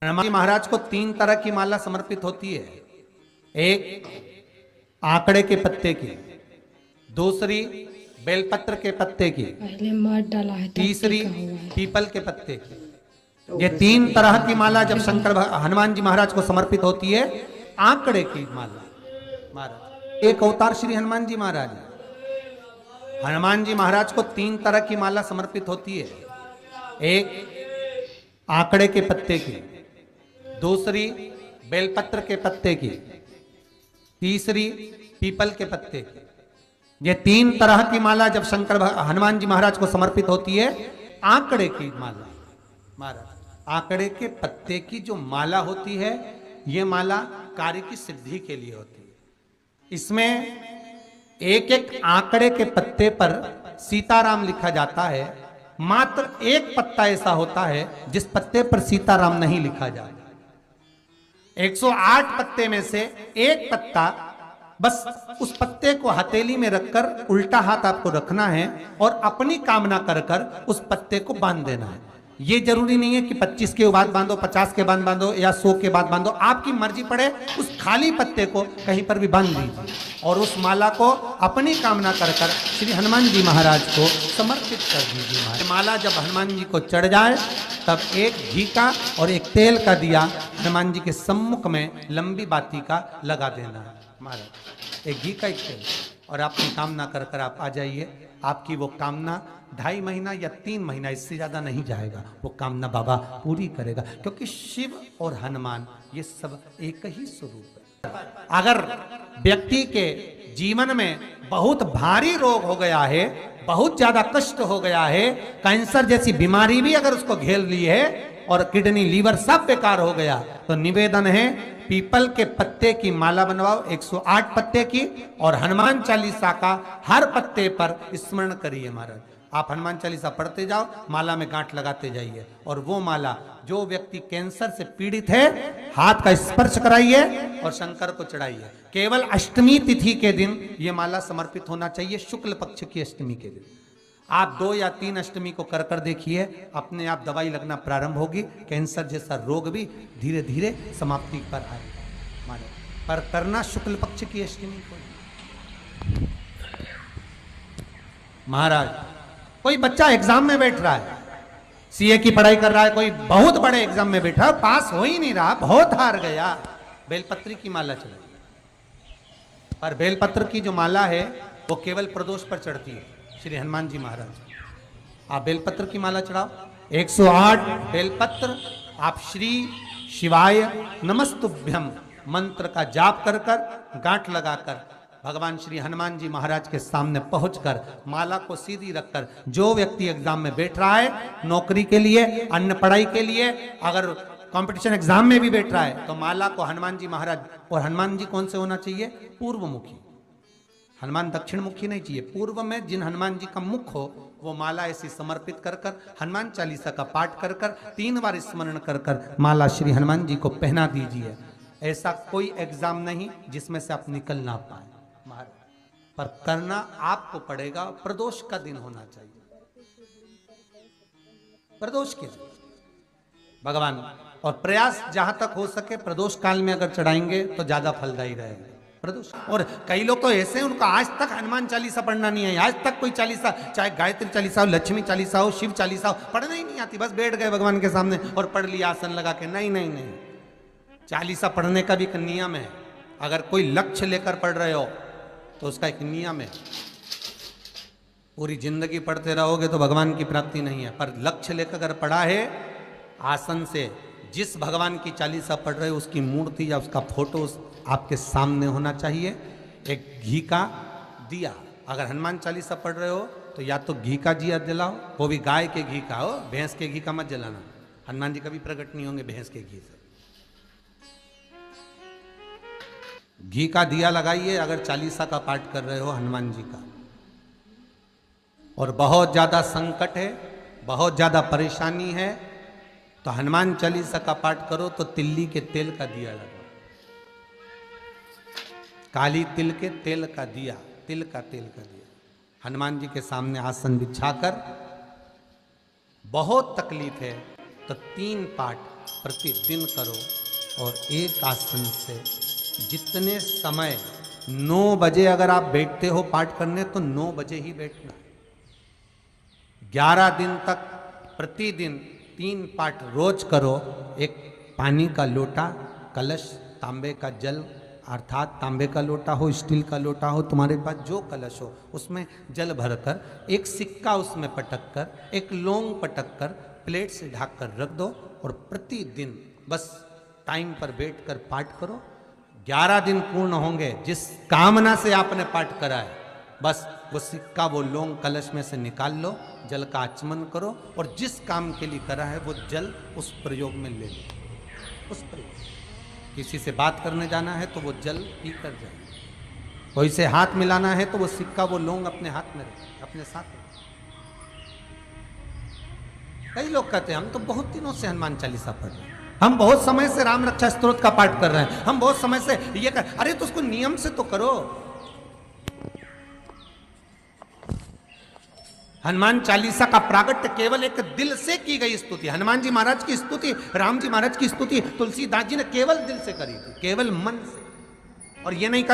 हनुमान जी महाराज को 3 तरह की माला समर्पित होती है। एक आंकड़े के पत्ते की, दूसरी बेलपत्र के पत्ते की, पहले मत डाला है, तीसरी पीपल के पत्ते की। ये 3 तरह की माला जब हनुमान जी महाराज को समर्पित होती है। आंकड़े की माला महाराज एक अवतार श्री हनुमान जी महाराज। हनुमान जी महाराज को 3 तरह की माला समर्पित होती है। एक आंकड़े के पत्ते की, दूसरी बेलपत्र के पत्ते की, तीसरी पीपल के पत्ते की। ये 3 तरह की माला जब हनुमान जी महाराज को समर्पित होती है। आंकड़े की माला महाराज, आंकड़े के पत्ते की जो माला होती है, ये माला कार्य की सिद्धि के लिए होती है। इसमें एक एक आंकड़े के पत्ते पर सीताराम लिखा जाता है। मात्र एक पत्ता ऐसा होता है जिस पत्ते पर सीताराम नहीं लिखा जाता। 108 पत्ते में से एक पत्ता, बस उस पत्ते को हथेली में रखकर उल्टा हाथ आपको रखना है और अपनी कामना कर कर उस पत्ते को बांध देना है। ये जरूरी नहीं है कि 25 के बाद बांधो, 50 के बाद बांधो या 100 के बाद बांधो, आपकी मर्जी पड़े। उस खाली पत्ते को कहीं पर भी बांध दीजिए और उस माला को अपनी कामना कर कर श्री हनुमान जी महाराज को समर्पित कर दीजिए। माला जब हनुमान जी को चढ़ जाए तब एक घी का और एक तेल का दिया हनुमान जी के सम्मुख में लंबी बाती का लगा देना है महाराज। एक घी का, एक तेल, और अपनी कामना कर कर आप आ जाइए। आपकी वो कामना 2.5 महीना या 3 महीना, इससे ज्यादा नहीं जाएगा, वो कामना बाबा पूरी करेगा। क्योंकि शिव और हनुमान ये सब एक ही स्वरूप है। अगर व्यक्ति के जीवन में बहुत भारी रोग हो गया है, बहुत ज्यादा कष्ट हो गया है, कैंसर जैसी बीमारी भी अगर उसको घेर ली है और किडनी लीवर सब बेकार हो गया, तो निवेदन है पीपल के पत्ते की माला बनवाओ, 108 पत्ते की, और हनुमान चालीसा का हर पत्ते पर स्मरण करिए महाराज। आप हनुमान चालीसा पढ़ते जाओ, माला में गांठ लगाते जाइए, और वो माला जो व्यक्ति कैंसर से पीड़ित है हाथ का स्पर्श कराइए और शंकर को चढ़ाइए। केवल अष्टमी तिथि के दिन ये माला समर्पित होना चाहिए, शुक्ल पक्ष की अष्टमी के दिन। आप 2 या 3 अष्टमी को कर कर देखिए, अपने आप दवाई लगना प्रारंभ होगी। कैंसर जैसा रोग भी धीरे धीरे समाप्ति पर आएगा माने, पर करना शुक्ल पक्ष की अष्टमी को। महाराज कोई बच्चा एग्जाम में बैठ रहा है, सीए की पढ़ाई कर रहा है, कोई बहुत बड़े एग्जाम में बैठा, पास हो ही नहीं रहा, बहुत हार गया, बेलपत्री की माला चढ़ाई। पर बेलपत्र की जो माला है वो केवल प्रदोष पर चढ़ती है श्री हनुमान जी महाराज। आप बेलपत्र की माला चढ़ाओ, 108 बेलपत्र आप श्री शिवाय नमस्तुभ्यम मंत्र का जाप कर कर गांठ लगाकर भगवान श्री हनुमान जी महाराज के सामने पहुंचकर माला को सीधी रखकर, जो व्यक्ति एग्जाम में बैठ रहा है, नौकरी के लिए, अन्य पढ़ाई के लिए, अगर कंपटीशन एग्जाम में भी बैठ रहा है, तो माला को हनुमान जी महाराज, और हनुमान जी कौन से होना चाहिए? पूर्वमुखी। हनुमान दक्षिण मुखी नहीं चाहिए, पूर्व में जिन हनुमान जी का मुख हो वो माला ऐसी समर्पित कर कर हनुमान चालीसा का पाठ कर कर 3 बार स्मरण कर कर माला श्री हनुमान जी को पहना दीजिए। ऐसा कोई एग्जाम नहीं जिसमें से आप निकल ना पाए महाराज, पर करना आपको पड़ेगा। प्रदोष का दिन होना चाहिए, प्रदोष के दिन भगवान, और प्रयास जहां तक हो सके प्रदोष काल में अगर चढ़ाएंगे तो ज्यादा फलदायी रहेगा प्रदोष। और कई लोग तो ऐसे हैं उनको आज तक हनुमान चालीसा पढ़ना नहीं है, आज तक कोई चालीसा, चाहे गायत्री चालीसा हो, लक्ष्मी चालीसा हो, शिव चालीसा हो, पढ़ना ही नहीं आती, बस बैठ गए भगवान के सामने और पढ़ लिया आसन लगा के। नहीं नहीं नहीं, चालीसा पढ़ने का भी एक नियम है। अगर कोई लक्ष्य लेकर पढ़ रहे हो तो उसका एक नियम है। पूरी जिंदगी पढ़ते रहोगे तो भगवान की प्राप्ति नहीं है, पर लक्ष्य लेकर अगर पढ़ा है, आसन से जिस भगवान की चालीसा पढ़ रहे हो उसकी मूर्ति या उसका फोटो आपके सामने होना चाहिए। एक घी का दिया, अगर हनुमान चालीसा पढ़ रहे हो तो या तो घी का दिया जलाओ, वो भी गाय के घी का हो, भैंस के घी का मत जलाना, हनुमान जी कभी प्रकट नहीं होंगे भैंस के घी से। घी का दिया लगाइए अगर चालीसा का पाठ कर रहे हो हनुमान जी का। और बहुत ज्यादा संकट है, बहुत ज्यादा परेशानी है, तो हनुमान चालीसा का पाठ करो तो तिल्ली के तेल का दिया लगाओ, काली तिल के तेल का दिया, तिल का तेल का दिया हनुमान जी के सामने आसन बिछाकर। बहुत तकलीफ है तो 3 पाठ प्रतिदिन करो और एक आसन से जितने समय 9 बजे अगर आप बैठते हो पाठ करने तो 9 बजे ही बैठना। 11 दिन तक प्रतिदिन 3 पाठ रोज करो। एक पानी का लोटा, कलश, तांबे का जल अर्थात तांबे का लोटा हो, स्टील का लोटा हो, तुम्हारे पास जो कलश हो उसमें जल भरकर एक सिक्का उसमें पटक कर, एक लौंग पटक कर प्लेट से ढक कर रख दो और प्रतिदिन बस टाइम पर बैठकर पाठ करो। 11 दिन पूर्ण होंगे, जिस कामना से आपने पाठ करा है बस वो सिक्का, वो लौंग कलश में से निकाल लो, जल का आचमन करो और जिस काम के लिए करा है वो जल उस प्रयोग में ले लो। उस प्रयोग किसी से बात करने जाना है तो वो जल पी कर जाए, कोई से हाथ मिलाना है तो वो सिक्का, वो लौंग अपने हाथ में रखे, अपने साथ रखे। कई लोग कहते हैं हम तो बहुत दिनों से हनुमान चालीसा पढ़ रहे हैं, हम बहुत समय से राम रक्षा स्तोत्र का पाठ कर रहे हैं, हम बहुत समय से ये कर। अरे तो उसको नियम से तो करो। हनुमान चालीसा का प्रागट्य केवल एक दिल से की गई स्तुति। हनुमान जी महाराज की स्तुति, राम जी महाराज की स्तुति तुलसीदास जी ने केवल दिल से करी थी, केवल मन से। और ये नहीं